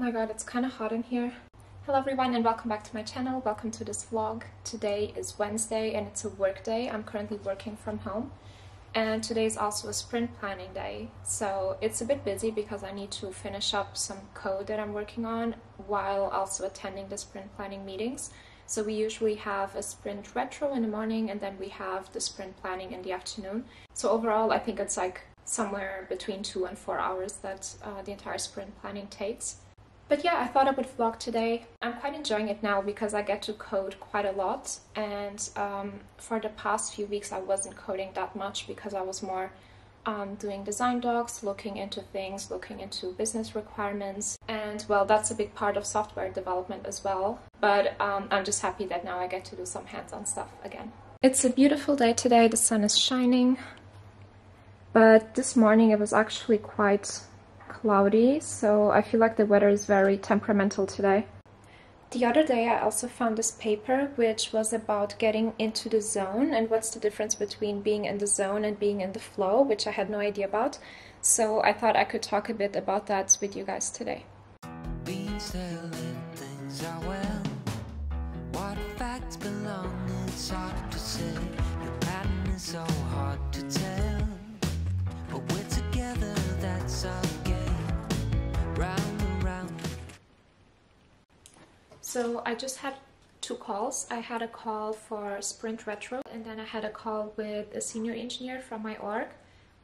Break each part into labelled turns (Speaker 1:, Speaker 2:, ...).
Speaker 1: my god, it's kind of hot in here. Hello everyone and welcome back to my channel. Welcome to this vlog. Today is Wednesday and it's a work day. I'm currently working from home. And today is also a sprint planning day. So it's a bit busy because I need to finish up some code that I'm working on while also attending the sprint planning meetings. So we usually have a sprint retro in the morning and then we have the sprint planning in the afternoon. So overall, I think it's like somewhere between 2 and 4 hours that the entire sprint planning takes. But yeah, I thought I would vlog today. I'm quite enjoying it now because I get to code quite a lot, and for the past few weeks I wasn't coding that much because I was more doing design docs, looking into things, looking into business requirements, and well, that's a big part of software development as well. But I'm just happy that now I get to do some hands-on stuff again. It's a beautiful day today, the sun is shining, but this morning it was actually quite cloudy, so I feel like the weather is very temperamental today. The other day I also found this paper which was about getting into the zone and what's the difference between being in the zone and being in the flow, which I had no idea about. So I thought I could talk a bit about that with you guys today.
Speaker 2: Being still and things are well. What facts belong, it's hard to say. Your pattern is so hard to tell. But we're together, that's our game. Round and round.
Speaker 1: So I just had 2 calls. I had a call for Sprint Retro and then I had a call with a senior engineer from my org.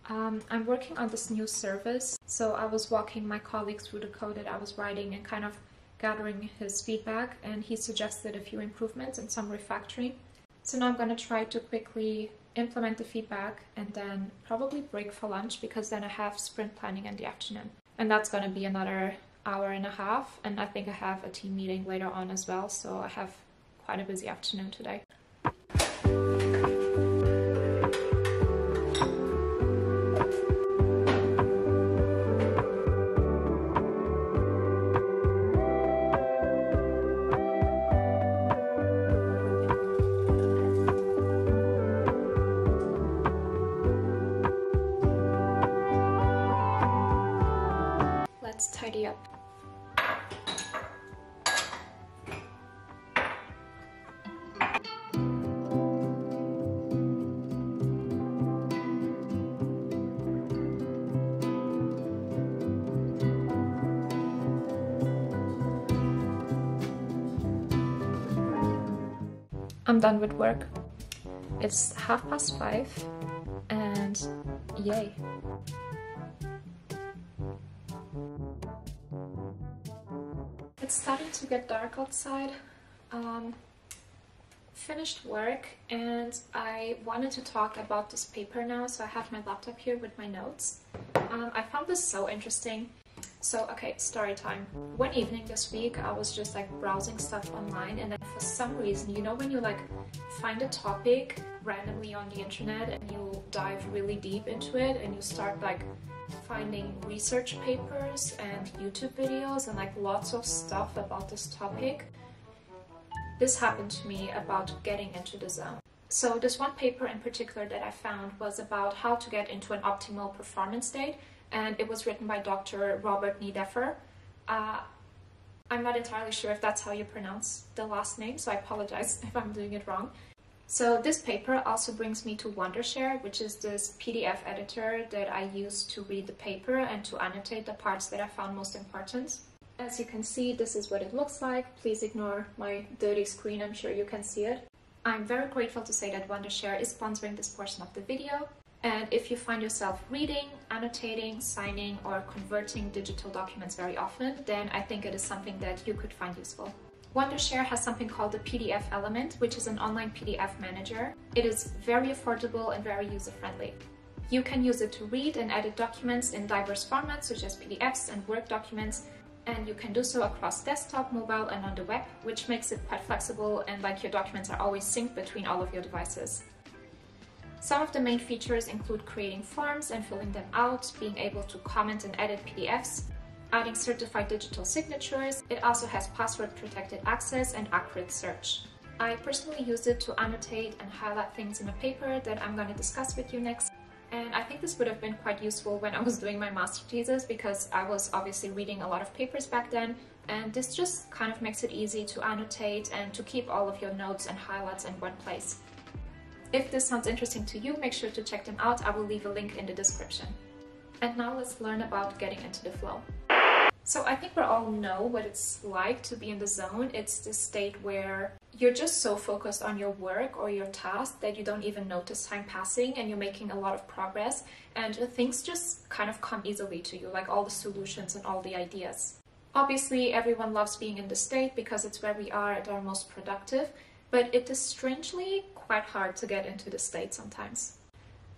Speaker 1: I'm working on this new service, so I was walking my colleague through the code that I was writing and kind of gathering his feedback, and he suggested a few improvements and some refactoring. So now I'm going to try to quickly implement the feedback and then probably break for lunch because then I have sprint planning in the afternoon. And that's going to be another hour and a half, and I think I have a team meeting later on as well, so I have quite a busy afternoon today. Let's tidy up. I'm done with work. It's 5:30 and yay. It's starting to get dark outside. Finished work and I wanted to talk about this paper now, so I have my laptop here with my notes. I found this so interesting. So okay, story time. One evening this week I was just like browsing stuff online, and then for some reason, you know when you like find a topic randomly on the internet and you dive really deep into it and you start like finding research papers and YouTube videos and like lots of stuff about this topic. This happened to me about getting into the zone. So this one paper in particular that I found was about how to get into an optimal performance state, and it was written by Dr. Robert Niedeffer. I'm not entirely sure if that's how you pronounce the last name, so I apologize if I'm doing it wrong. So this paper also brings me to Wondershare, which is this PDF editor that I use to read the paper and to annotate the parts that I found most important. As you can see, this is what it looks like. Please ignore my dirty screen, I'm sure you can see it. I'm very grateful to say that Wondershare is sponsoring this portion of the video. And if you find yourself reading, annotating, signing, or converting digital documents very often, then I think it is something that you could find useful. Wondershare has something called the PDFelement, which is an online PDF manager. It is very affordable and very user-friendly. You can use it to read and edit documents in diverse formats such as PDFs and Word documents, and you can do so across desktop, mobile, and on the web, which makes it quite flexible and like your documents are always synced between all of your devices. Some of the main features include creating forms and filling them out, being able to comment and edit PDFs, adding certified digital signatures. It also has password-protected access and accurate search. I personally use it to annotate and highlight things in a paper that I'm going to discuss with you next. And I think this would have been quite useful when I was doing my master thesis, because I was obviously reading a lot of papers back then, and this just kind of makes it easy to annotate and to keep all of your notes and highlights in one place. If this sounds interesting to you, make sure to check them out. I will leave a link in the description. And now let's learn about getting into the flow. So I think we all know what it's like to be in the zone. It's this state where you're just so focused on your work or your task that you don't even notice time passing, and you're making a lot of progress, and things just kind of come easily to you, like all the solutions and all the ideas. Obviously, everyone loves being in this state because it's where we are at our most productive, but it is strangely quite hard to get into this state sometimes.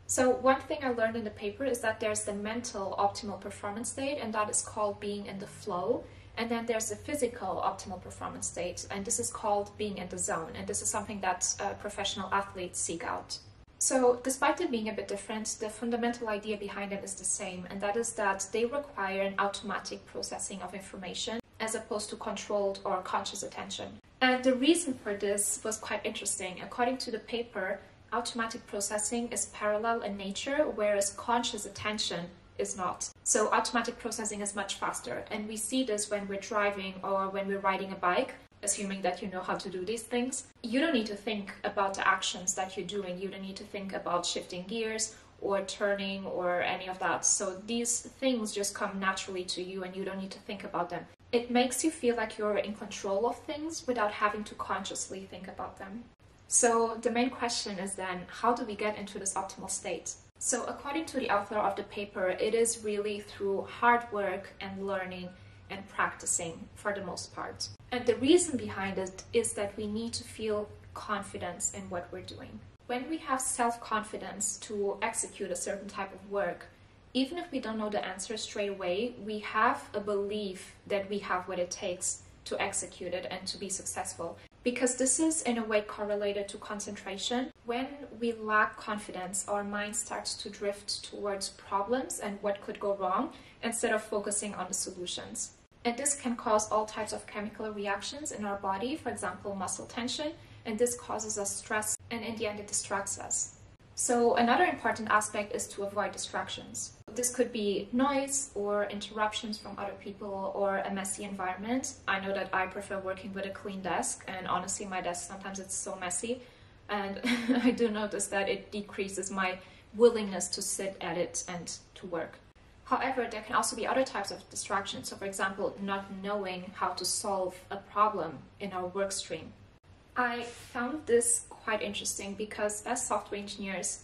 Speaker 1: So one thing I learned in the paper is that there's the mental optimal performance state, and that is called being in the flow. And then there's the physical optimal performance state, and this is called being in the zone. And this is something that professional athletes seek out. So despite them being a bit different, the fundamental idea behind them is the same, and that is that they require an automatic processing of information as opposed to controlled or conscious attention. And the reason for this was quite interesting. According to the paper, automatic processing is parallel in nature, whereas conscious attention is not. So automatic processing is much faster, and we see this when we're driving or when we're riding a bike, assuming that you know how to do these things. You don't need to think about the actions that you're doing. You don't need to think about shifting gears or turning or any of that. So these things just come naturally to you and you don't need to think about them. It makes you feel like you're in control of things without having to consciously think about them. So the main question is then, how do we get into this optimal state? So according to the author of the paper, it is really through hard work and learning and practicing for the most part. And the reason behind it is that we need to feel confidence in what we're doing. When we have self-confidence to execute a certain type of work, even if we don't know the answer straight away, we have a belief that we have what it takes to execute it and to be successful. Because this is in a way correlated to concentration. When we lack confidence, our mind starts to drift towards problems and what could go wrong instead of focusing on the solutions. And this can cause all types of chemical reactions in our body, for example, muscle tension, and this causes us stress, and in the end it distracts us. So another important aspect is to avoid distractions. This could be noise or interruptions from other people or a messy environment. I know that I prefer working with a clean desk, and honestly my desk sometimes it's so messy, and I do notice that it decreases my willingness to sit at it and to work. However, there can also be other types of distractions. So for example, not knowing how to solve a problem in our work stream. I found this quite interesting because as software engineers,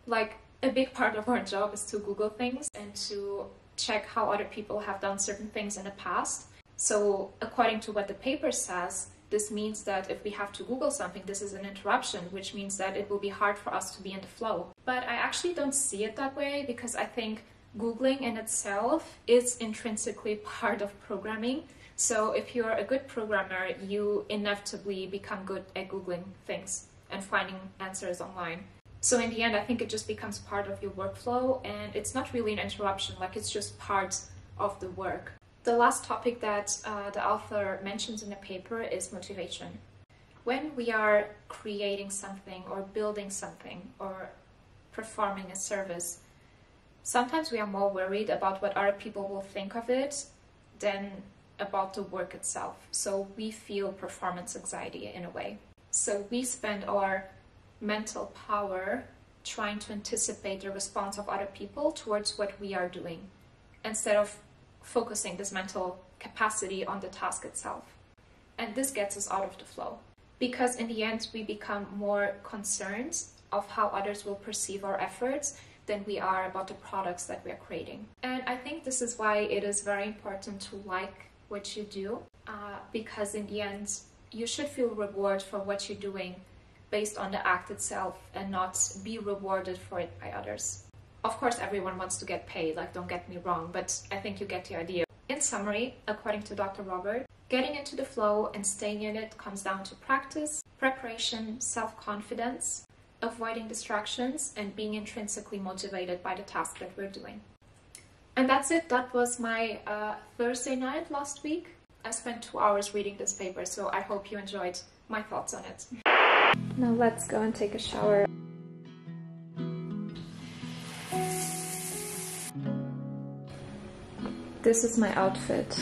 Speaker 1: like a big part of our job is to Google things and to check how other people have done certain things in the past. So according to what the paper says, this means that if we have to Google something, this is an interruption, which means that it will be hard for us to be in the flow. But I actually don't see it that way, because I think Googling in itself is intrinsically part of programming. So if you're a good programmer, you inevitably become good at Googling things and finding answers online. So in the end, I think it just becomes part of your workflow, and it's not really an interruption, like it's just part of the work. The last topic that the author mentions in the paper is motivation. When we are creating something or building something or performing a service, sometimes we are more worried about what other people will think of it than about the work itself. So we feel performance anxiety in a way. So we spend our mental power trying to anticipate the response of other people towards what we are doing, instead of focusing this mental capacity on the task itself. And this gets us out of the flow, because in the end we become more concerned of how others will perceive our efforts than we are about the products that we are creating. And I think this is why it is very important to like what you do, because in the end you should feel reward for what you're doing based on the act itself and not be rewarded for it by others. Of course, everyone wants to get paid, like don't get me wrong, but I think you get the idea. In summary, according to Dr. Robert, getting into the flow and staying in it comes down to practice, preparation, self-confidence, avoiding distractions, and being intrinsically motivated by the task that we're doing. And that's it. That was my Thursday night last week. I spent 2 hours reading this paper, so I hope you enjoyed my thoughts on it. Now let's go and take a shower. This is my outfit.